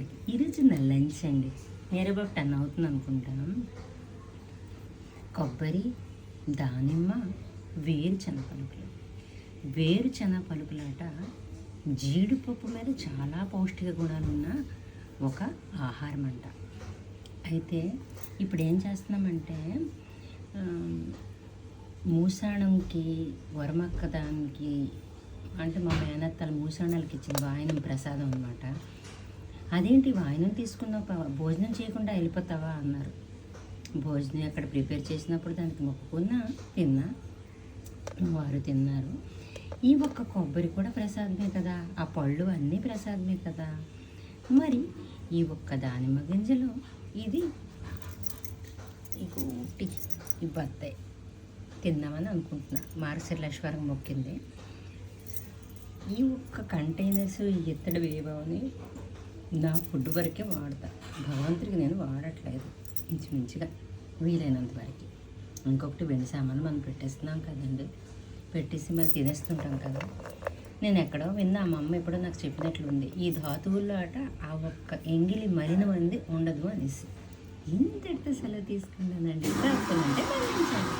అందరికి ఈరోజు నా లంచ్ అండి. నియర్ అబౌట్ 10 అవుతుంది అనుకుంటాను. కొబ్బరి, దానిమ్మ, వేరుశనగ పలుకులు. వేరుశనగ పలుకులాట జీడిపప్పు మీద చాలా పౌష్టిక గుణాలు ఉన్న ఒక ఆహారం అంట. అయితే ఇప్పుడు ఏం చేస్తున్నామంటే మూసాణంకి, వరమక్క దానికి అంటే మా మేనత్తలు మూసాణాలకి ఇచ్చిన వాయనం ప్రసాదం అనమాట. అదేంటి వాయనం తీసుకున్నావు, భోజనం చేయకుండా వెళ్ళిపోతావా అన్నారు. భోజనం అక్కడ ప్రిపేర్ చేసినప్పుడు దానికి మొక్కుకున్నా, తిన్నా, వారు తిన్నారు. ఈ ఒక్క కొబ్బరి కూడా ప్రసాదమే కదా, ఆ పళ్ళు అన్నీ ప్రసాదమే కదా. మరి ఈ ఒక్క దానిమ్మ గింజలు, ఇది ఇంకోటి ఈ బత్తాయి తిందామని అనుకుంటున్నా. మార్గశిరలక్ష్వరం మొక్కింది. ఈ ఒక్క కంటైనర్స్ ఈ ఇత్తడి వేయబోని నా ఫుడ్ వరకే వాడతా. భగవంతుడికి నేను వాడట్లేదు, ఇంచుమించుగా వీలైనంత వరకు. ఇంకొకటి వెండి సామాను మనం పెట్టేస్తున్నాం కదండి, పెట్టేసి మళ్ళీ తినేస్తుంటాం కదా. నేను ఎక్కడో విన్నా, మా అమ్మ ఎప్పుడో నాకు చెప్పినట్లుంది, ఈ ధాతువుల్లో అట ఆ ఒక్క ఎంగిలి మరిన మంది ఉండదు అనేసి. ఇంతటితో సెలవు తీసుకున్నానండి. అంటే మరణించాలి.